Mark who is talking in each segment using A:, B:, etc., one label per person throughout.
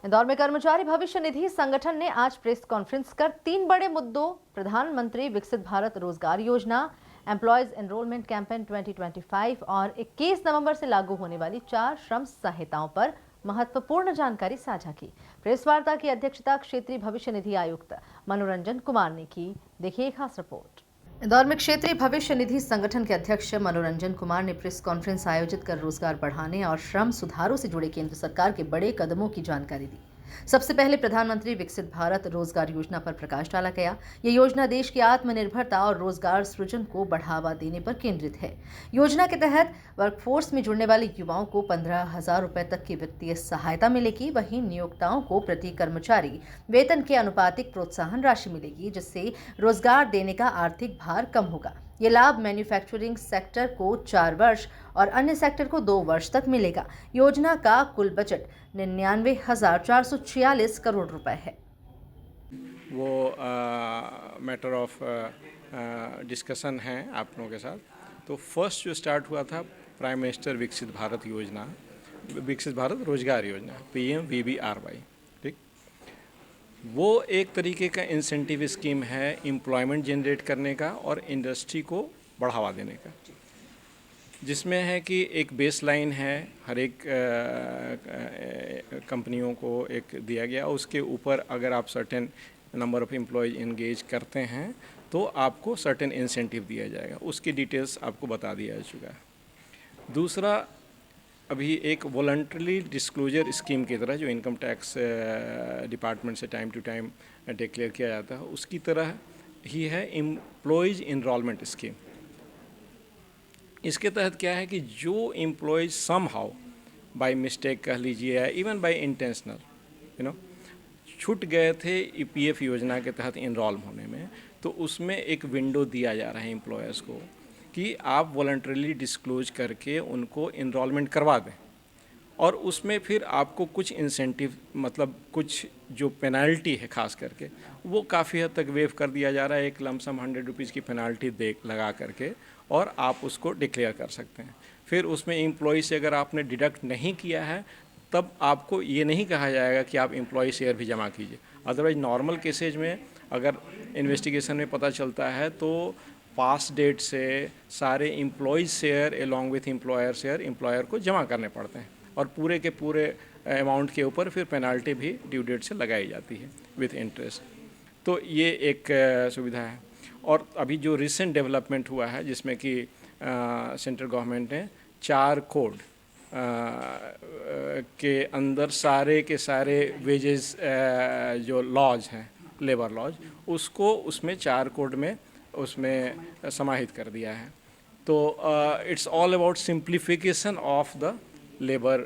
A: इंदौर में कर्मचारी भविष्य निधि संगठन ने आज प्रेस कॉन्फ्रेंस कर 3 बड़े मुद्दों प्रधानमंत्री विकसित भारत रोजगार योजना, एम्प्लॉयज एनरोलमेंट कैंपेन 2025 और 21 नवंबर से लागू होने वाली 4 श्रम संहिताओं पर महत्वपूर्ण जानकारी साझा की। प्रेस वार्ता की अध्यक्षता क्षेत्रीय भविष्य निधि आयुक्त मनोरंजन कुमार ने की। देखिए खास रिपोर्ट। इंदौर में क्षेत्रीय भविष्य निधि संगठन के अध्यक्ष मनोरंजन कुमार ने प्रेस कॉन्फ्रेंस आयोजित कर रोजगार बढ़ाने और श्रम सुधारों से जुड़े केंद्र सरकार के बड़े कदमों की जानकारी दी। सबसे पहले प्रधानमंत्री विकसित भारत रोजगार योजना पर प्रकाश डाला गया। ये योजना देश की आत्मनिर्भरता और रोजगार सृजन को बढ़ावा देने पर केंद्रित है। योजना के तहत वर्कफोर्स में जुड़ने वाले युवाओं को 15,000 रुपए तक की वित्तीय सहायता मिलेगी। वहीं नियोक्ताओं को प्रति कर्मचारी वेतन के अनुपातिक प्रोत्साहन राशि मिलेगी, जिससे रोजगार देने का आर्थिक भार कम होगा। ये लाभ मैन्युफैक्चरिंग सेक्टर को 4 वर्ष और अन्य सेक्टर को 2 वर्ष तक मिलेगा। योजना का कुल बजट 99,446 करोड़ रुपए है।
B: वो मैटर ऑफ डिस्कशन है आप लोगों के साथ। तो फर्स्ट जो स्टार्ट हुआ था प्राइम मिनिस्टर विकसित भारत योजना, विकसित भारत रोजगार योजना, PMVBRY, ठीक। वो एक तरीके का इंसेंटिव स्कीम है एम्प्लॉयमेंट जनरेट करने का और इंडस्ट्री को बढ़ावा देने का, जिसमें है कि एक बेस लाइन है, हर एक कंपनियों को एक दिया गया। उसके ऊपर अगर आप certain number of employees engage करते हैं तो आपको सर्टेन इंसेंटिव दिया जाएगा। उसकी डिटेल्स आपको बता दिया जा चुका है। दूसरा, अभी एक वॉलंटरी डिस्क्लोजर स्कीम की तरह जो इनकम टैक्स डिपार्टमेंट से टाइम टू टाइम डिक्लेयर किया जाता है, उसकी तरह ही है एम्प्लॉयज इनरोलमेंट स्कीम। इसके तहत क्या है कि जो employees somehow by mistake कह लीजिए या इवन बाई इंटेंशनल छूट गए थे EPF योजना के तहत इनरोल होने में, तो उसमें एक विंडो दिया जा रहा है एम्प्लॉयर्स को कि आप वॉलंटरीली डिस्क्लोज करके उनको इनरोलमेंट करवा दें, और उसमें फिर आपको कुछ इंसेंटिव, मतलब कुछ जो पेनाल्टी है खास करके, वो काफ़ी हद तक वेव कर दिया जा रहा है। एक लमसम 100 रुपीज़ की पेनाल्टी लगा करके और आप उसको डिक्लेयर कर सकते हैं। फिर उसमें एम्प्लॉय से अगर आपने डिडक्ट नहीं किया है तब आपको ये नहीं कहा जाएगा कि आप एम्प्लॉय शेयर भी जमा कीजिए। अदरवाइज नॉर्मल केसेज में अगर इन्वेस्टिगेशन में पता चलता है तो पास डेट से सारे employees share along with employer share employer को जमा करने पड़ते हैं, और पूरे के पूरे अमाउंट के ऊपर फिर पेनाल्टी भी ड्यू डेट से लगाई जाती है विथ इंटरेस्ट। तो ये एक सुविधा है। और अभी जो रिसेंट डेवलपमेंट हुआ है जिसमें कि सेंट्रल गवर्नमेंट ने 4 कोड के अंदर सारे के सारे वेजेस जो लॉज हैं, लेबर लॉज, उसको उसमें 4 कोड में उसमें समाहित कर दिया है। तो it's all about simplification of the labour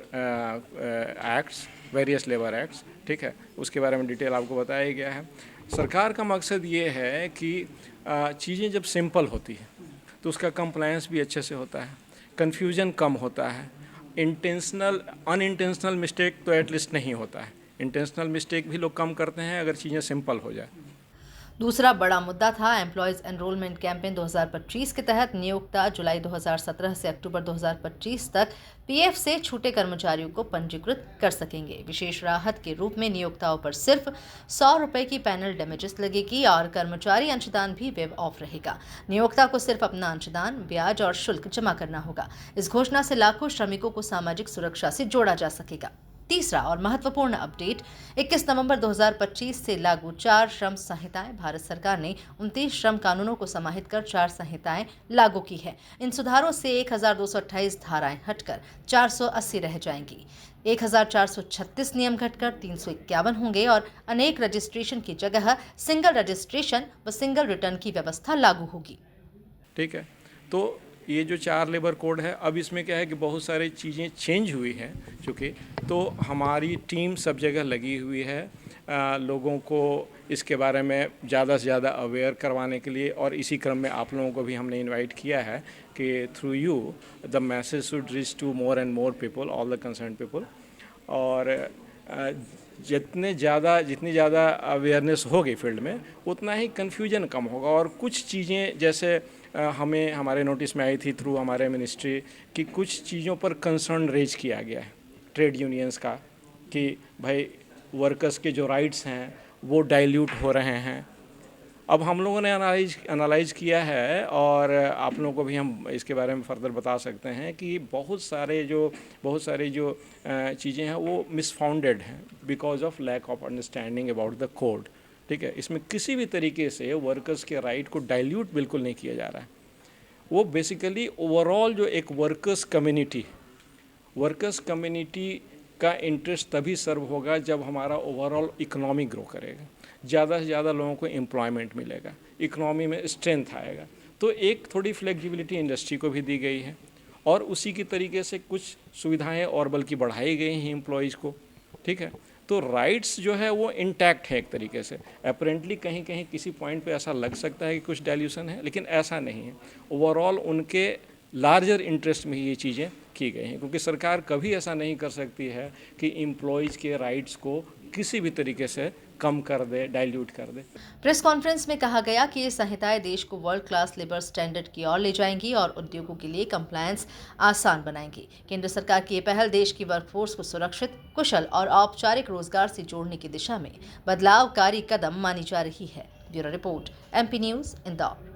B: acts, various labour acts, ठीक है। उसके बारे में डिटेल आपको बताया गया है। सरकार का मकसद ये है कि चीज़ें जब सिंपल होती हैं तो उसका कंप्लायंस भी अच्छे से होता है, कन्फ्यूजन कम होता है, अनइंटेंशनल मिस्टेक तो एटलीस्ट नहीं होता है। इंटेंशनल मिस्टेक भी लोग कम करते हैं अगर चीज़ें सिंपल हो जाए।
A: दूसरा बड़ा मुद्दा था एम्प्लॉयज एनरोलमेंट कैंपेन 2025 के तहत नियोक्ता जुलाई 2017 से अक्टूबर 2025 तक PF से छूटे कर्मचारियों को पंजीकृत कर सकेंगे। विशेष राहत के रूप में नियोक्ताओं पर सिर्फ 100 रुपए की पैनल डैमेजेस लगेगी और कर्मचारी अंशदान भी वेव ऑफ रहेगा। नियोक्ता को सिर्फ अपना अंशदान, ब्याज और शुल्क जमा करना होगा। इस घोषणा से लाखों श्रमिकों को सामाजिक सुरक्षा से जोड़ा जा सकेगा। तीसरा और महत्वपूर्ण अपडेट, 21 नवंबर 2025 से लागू 4 श्रम संहिताएं। भारत सरकार ने 29 श्रम कानूनों को समाहित कर 4 संहिताएं लागू की है। इन सुधारों से 1228 धाराएं हटकर 480 रह जाएंगी। 1436 नियम घटकर 351 होंगे और अनेक रजिस्ट्रेशन की जगह सिंगल रजिस्ट्रेशन व सिंगल रिटर्न की व्यवस्था लागू होगी।
B: ठीक है। तो ये जो 4 लेबर कोड है, अब इसमें क्या है कि बहुत सारी चीज़ें चेंज हुई हैं चूँकि, तो हमारी टीम सब जगह लगी हुई है लोगों को इसके बारे में ज़्यादा से ज़्यादा अवेयर करवाने के लिए। और इसी क्रम में आप लोगों को भी हमने इनवाइट किया है कि through you the message should reach to more and more people, all the concern people. और जितनी ज़्यादा अवेयरनेस होगी फील्ड में उतना ही कन्फ्यूजन कम होगा। और कुछ चीज़ें जैसे हमें हमारे नोटिस में आई थी थ्रू हमारे मिनिस्ट्री कि कुछ चीज़ों पर कंसर्न रेज किया गया है ट्रेड यूनियंस का, कि भाई वर्कर्स के जो राइट्स हैं वो डाइल्यूट हो रहे हैं। अब हम लोगों ने एनालाइज किया है और आप लोगों को भी हम इसके बारे में फर्दर बता सकते हैं कि बहुत सारे जो चीज़ें हैं वो मिसफाउंडेड हैं because of lack of understanding about the code. ठीक है, इसमें किसी भी तरीके से वर्कर्स के राइट को डाइल्यूट बिल्कुल नहीं किया जा रहा है। वो बेसिकली ओवरऑल जो एक वर्कर्स कम्युनिटी का इंटरेस्ट तभी सर्व होगा जब हमारा ओवरऑल इकोनॉमी ग्रो करेगा, ज़्यादा से ज़्यादा लोगों को एम्प्लॉयमेंट मिलेगा, इकोनॉमी में स्ट्रेंथ आएगा। तो एक थोड़ी फ्लेक्सिबिलिटी इंडस्ट्री को भी दी गई है और उसी की तरीके से कुछ सुविधाएं और बल्कि बढ़ाई गई हैं एम्प्लॉयज़ को। ठीक है, तो राइट्स जो है वो इंटैक्ट है एक तरीके से। अपेरेंटली कहीं कहीं किसी पॉइंट पे ऐसा लग सकता है कि कुछ डाइल्यूशन है, लेकिन ऐसा नहीं है। ओवरऑल उनके लार्जर इंटरेस्ट में ही ये चीज़ें की गई हैं, क्योंकि सरकार कभी ऐसा नहीं कर सकती है कि एम्प्लॉयज़ के राइट्स को किसी भी तरीके से कम कर दे, डाइल्यूट कर दे।
A: प्रेस कॉन्फ्रेंस में कहा गया कि ये संहिताएं देश को वर्ल्ड क्लास लेबर स्टैंडर्ड की ओर ले जाएंगी और उद्योगों के लिए कंप्लायंस आसान बनाएंगी। केंद्र सरकार की ये पहल देश की वर्कफोर्स को सुरक्षित, कुशल और औपचारिक रोजगार से जोड़ने की दिशा में बदलावकारी कदम मानी जा रही है। Bureau report, MP news, Indore.